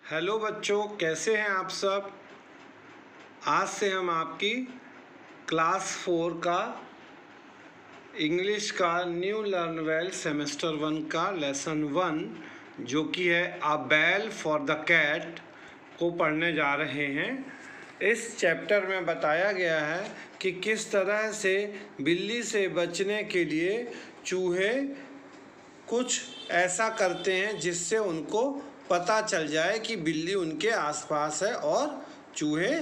Hello बच्चों, कैसे हैं आप सब। आज से हम आपकी क्लास 4 का इंग्लिश का न्यू लर्न वेल सेमेस्टर 1 का लेसन 1 जो कि है अ बेल फॉर द कैट को पढ़ने जा रहे हैं। इस चैप्टर में बताया गया है कि किस तरह से बिल्ली से बचने के लिए चूहे कुछ ऐसा करते हैं जिससे उनको पता चल जाए कि बिल्ली उनके आसपास है और चूहे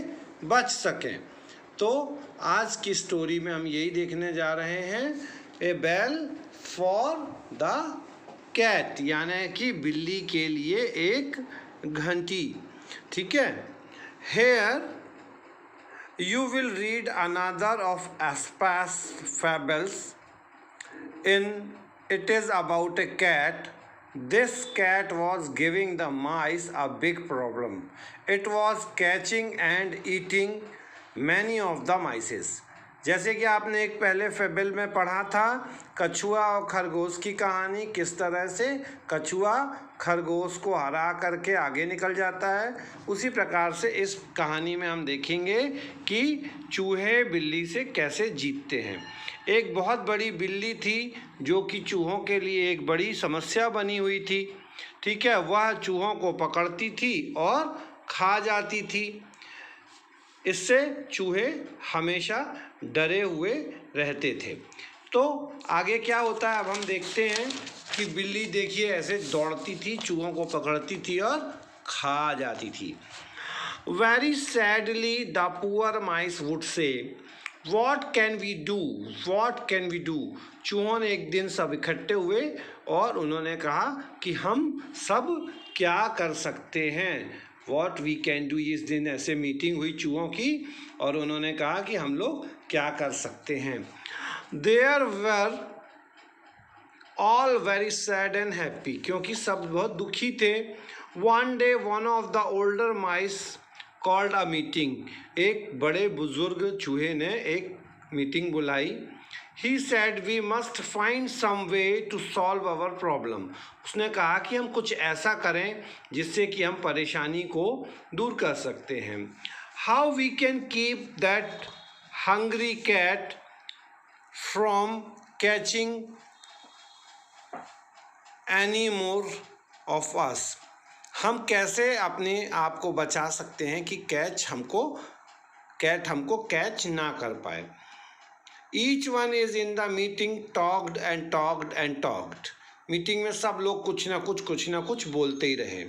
बच सकें। तो आज की स्टोरी में हम यही देखने जा रहे हैं, a bell for the cat, यानी कि बिल्ली के लिए एक घंटी। ठीक है। Here you will read another of Aesop's fables in it is about a cat. This cat was giving the mice a big problem. It was catching and eating many of the mice. जैसे कि आपने एक पहले fable में पढ़ा था कछुआ और खरगोश की कहानी, किस तरह से कछुआ खरगोश को हरा करके आगे निकल जाता है, उसी प्रकार से इस कहानी में हम देखेंगे कि चूहे बिल्ली से कैसे जीतते हैं। एक बहुत बड़ी बिल्ली थी जो कि चूहों के लिए एक बड़ी समस्या बनी हुई थी। ठीक है। वह चूहों को पकड़ती थी और खा जाती थी। इससे चूहे हमेशा डरे हुए रहते थे। तो आगे क्या होता है अब हम देखते हैं कि बिल्ली देखिए ऐसे दौड़ती थी, चूहों को पकड़ती थी और खा जाती थी। Very sadly the poor mice would say what can we do, what can we do. चूहों ने एक दिन सब इकट्ठे हुए और उन्होंने कहा कि हम सब क्या कर सकते हैं। वॉट वी कैन डू, इस दिन ऐसे मीटिंग हुई चूहों की और उन्होंने कहा कि हम लोग क्या कर सकते हैं। There were all very sad and happy, क्योंकि सब बहुत दुखी थे। One day one of the older mice called a meeting, एक बड़े बुजुर्ग चूहे ने एक मीटिंग बुलाई। He said we must find some way to solve our problem, उसने कहा कि हम कुछ ऐसा करें जिससे कि हम परेशानी को दूर कर सकते हैं। How we can keep that hungry cat from catching any more of us, हम कैसे अपने आप को बचा सकते हैं कि कैट हमको कैच ना कर पाए। Each one is in the meeting talked and talked and talked, meeting में सब लोग कुछ ना कुछ बोलते ही रहे।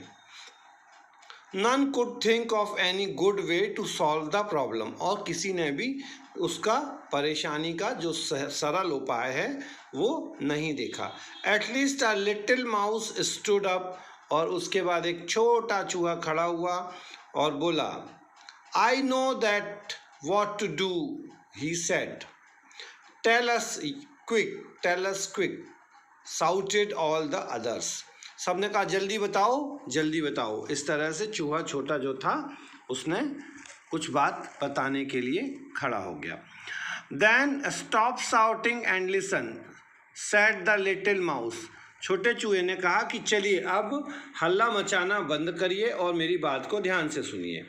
None could think of any good way to solve the problem, और किसी ने भी उसका परेशानी का जो सरल उपाय है वो नहीं देखा। At least a little mouse stood up, और उसके बाद एक छोटा चूहा खड़ा हुआ और बोला, I know that what to do, he said. Tell us quick, shouted all the others, सबने कहा जल्दी बताओ। इस तरह से चूहा छोटा जो था उसने कुछ बात बताने के लिए खड़ा हो गया। Then stop shouting and listen, said the little mouse, छोटे चूहे ने कहा कि चलिए अब हल्ला मचाना बंद करिए और मेरी बात को ध्यान से सुनिए।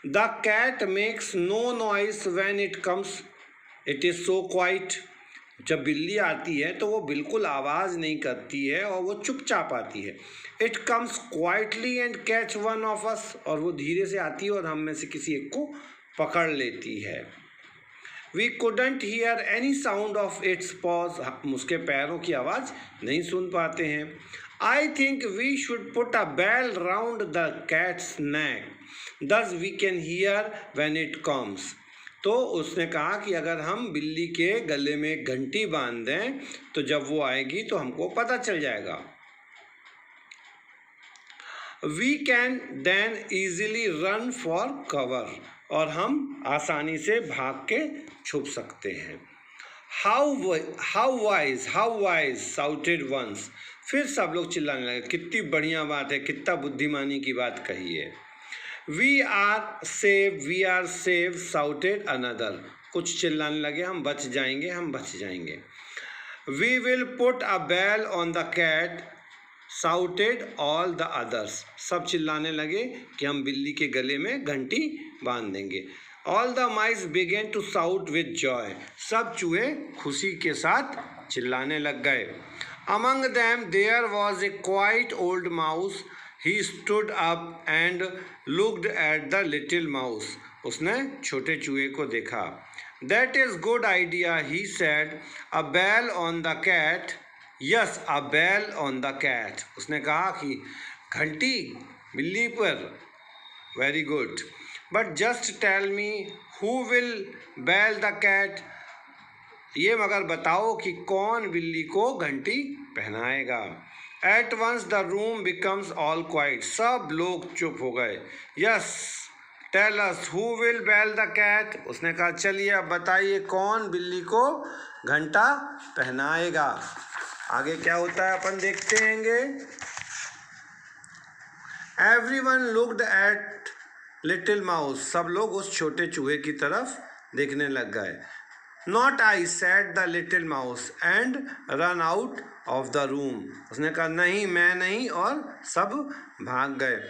The cat makes no noise when it comes, it is so quiet, जब बिल्ली आती है तो वो बिल्कुल आवाज़ नहीं करती है और वो चुपचाप आती है। It comes quietly and catch one of us, और वो धीरे से आती है और हम में से किसी एक को पकड़ लेती है। We couldn't hear any sound of its paws, हम उसके पैरों की आवाज़ नहीं सुन पाते हैं। I think we should put a bell round the cat's neck, thus we can hear when it comes, तो उसने कहा कि अगर हम बिल्ली के गले में एक घंटी बांध दें तो जब वो आएगी तो हमको पता चल जाएगा। We can then easily run for cover, और हम आसानी से भाग के छुप सकते हैं। हाउ वाइज साउटेड वंस, फिर सब लोग चिल्लाने लगे, कितनी बढ़िया बात है, कितना बुद्धिमानी की बात कही है। We are save shouted another, कुछ चिल्लाने लगे, हम बच जाएंगे। We will put a bell on the cat shouted all the others. सब चिल्लाने लगे कि हम बिल्ली के गले में घंटी बांध देंगे. All the mice began to shout with joy. सब चूहे खुशी के साथ चिल्लाने लग गए. Among them there was a quiet old mouse. He stood up and looked at the little mouse. उसने छोटे चूहे को देखा. That is good idea, he said. A bell on the cat. Yes, a bell on the cat. उसने कहा कि घंटी बिल्ली पर. Very good. But just tell me who will bell the cat. ये मगर बताओ कि कौन बिल्ली को घंटी पहनाएगा. At once the room becomes all quiet. सब लोग चुप हो गए. Yes, tell us who will bell the cat. उसने कहा चलिए अब बताइए कौन बिल्ली को घंटा पहनाएगा. आगे क्या होता है अपन देखते हैंगे. Everyone looked at little mouse. सब लोग उस छोटे चूहे की तरफ देखने लग गए. Not I, said the little mouse and run out of the room. उसने कहा नहीं मैं नहीं और सब भाग गए.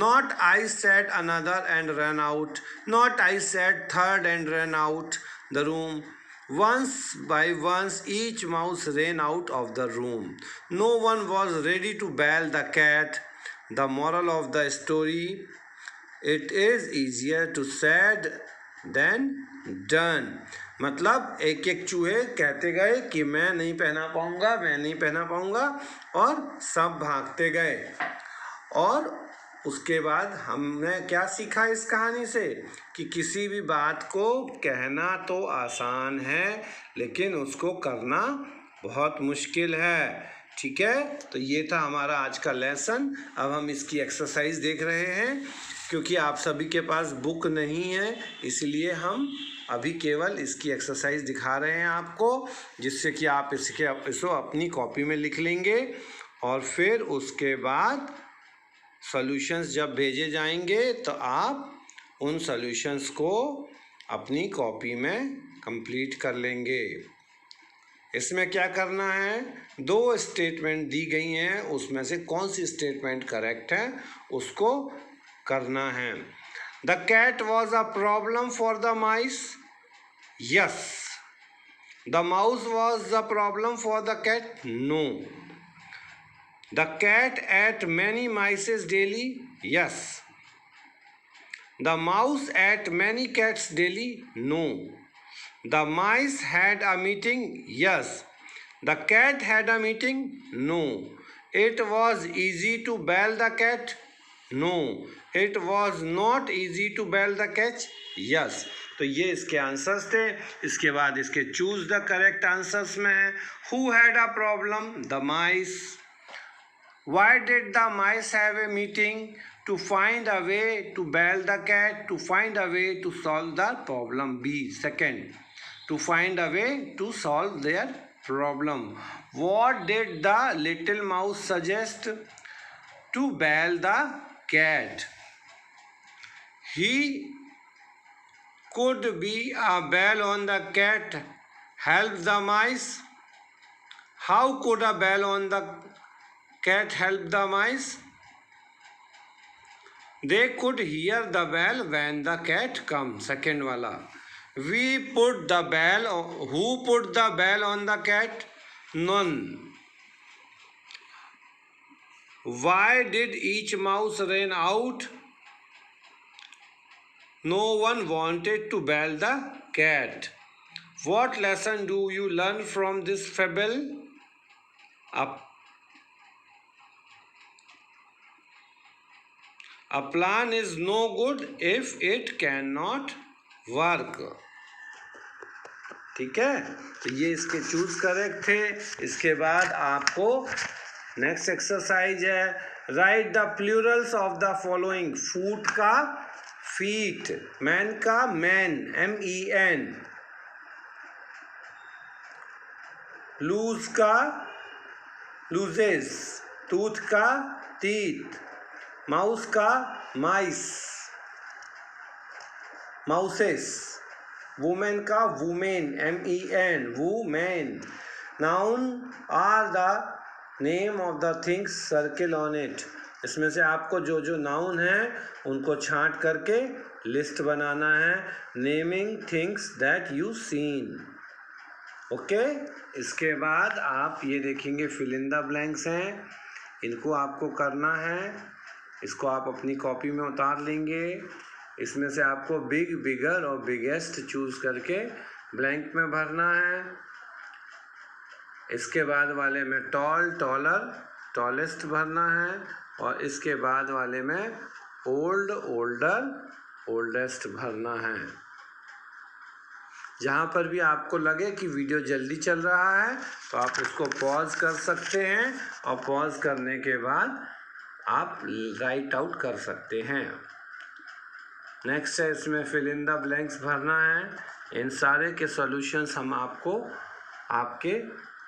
Not I, said another and ran out. Not I, said third and ran out the room. Once by once each mouse ran out of the room. No one was ready to bail the cat. The moral of the story: it is easier to said than done. मतलब एक एक चूहे कहते गए कि मैं नहीं पहना पाऊंगा मैं नहीं पहना पाऊंगा और सब भागते गए. और उसके बाद हमने क्या सीखा इस कहानी से कि किसी भी बात को कहना तो आसान है लेकिन उसको करना बहुत मुश्किल है. ठीक है, तो ये था हमारा आज का लेसन. अब हम इसकी एक्सरसाइज देख रहे हैं. क्योंकि आप सभी के पास बुक नहीं है इसलिए हम अभी केवल इसकी एक्सरसाइज दिखा रहे हैं आपको, जिससे कि आप इसको अपनी कॉपी में लिख लेंगे और फिर उसके बाद सॉल्यूशंस जब भेजे जाएंगे तो आप उन सॉल्यूशंस को अपनी कॉपी में कंप्लीट कर लेंगे. इसमें क्या करना है, 2 स्टेटमेंट दी गई हैं उसमें से कौन सी स्टेटमेंट करेक्ट है उसको करना है. The cat was a problem for the mice. Yes. The mouse was the problem for the cat. No. The cat ate many mices daily. Yes. The mouse ate many cats daily. No. The mice had a meeting. Yes. The cat had a meeting. No. It was easy to bell the cat. No. It was not easy to bell the catch. Yes. तो ये इसके answers थे. इसके बाद इसके choose the correct answers में है who had a problem. The mice. Why did the mice have a meeting. To find a way to bell the cat. To find a way to solve the problem. B second. To find a way to solve their problem. What did the little mouse suggest. To bell the cat. He could be a bell on the cat help the mice. How could a bell on the cat help the mice. They could hear the bell when the cat comes. Second wala. We put the bell. Who put the bell on the cat. None. Why did each mouse run out. No one wanted to bail the cat. What lesson do you learn from this fable. A plan is no good if it cannot work. ठीक है, तो ये इसके choose correct थे. इसके बाद आपको next exercise है write the plurals of the following. Foot का फीट, मैन का मैन MEN, लूज का लूजेस, टूथ का टीथ, माउस का माइस माउसेस, वुमेन का women MEN women. Noun are the name of the things circle on it. इसमें से आपको जो जो नाउन हैं उनको छांट करके लिस्ट बनाना है। Naming things that you seen. Okay, इसके बाद आप ये देखेंगे फिल इन द ब्लैंक्स हैं, इनको आपको करना है। इसको आप अपनी कॉपी में उतार लेंगे। इसमें से आपको बिग, बिगर और बिगेस्ट चूज करके ब्लैंक में भरना है। इसके बाद वाले में टॉल, टॉलर, टॉलेस्ट भरना है। और इसके बाद वाले में ओल्ड, ओल्डर, ओल्डेस्ट भरना है। जहाँ पर भी आपको लगे कि वीडियो जल्दी चल रहा है तो आप इसको पॉज कर सकते हैं और पॉज करने के बाद आप राइट आउट कर सकते हैं। नेक्स्ट है इसमें फिल इन द ब्लैंक्स भरना है। इन सारे के सॉल्यूशंस हम आपको आपके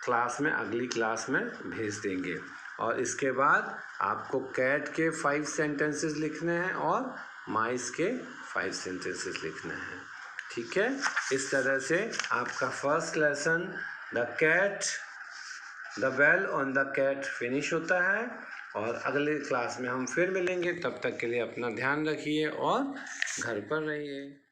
क्लास में, अगली क्लास में भेज देंगे। और इसके बाद आपको कैट के 5 सेंटेंसेस लिखने हैं और माइस के 5 सेंटेंसेस लिखने हैं। ठीक है, इस तरह से आपका first lesson the cat, the bell on the cat finish होता है। और अगले क्लास में हम फिर मिलेंगे। तब तक के लिए अपना ध्यान रखिए और घर पर रहिए।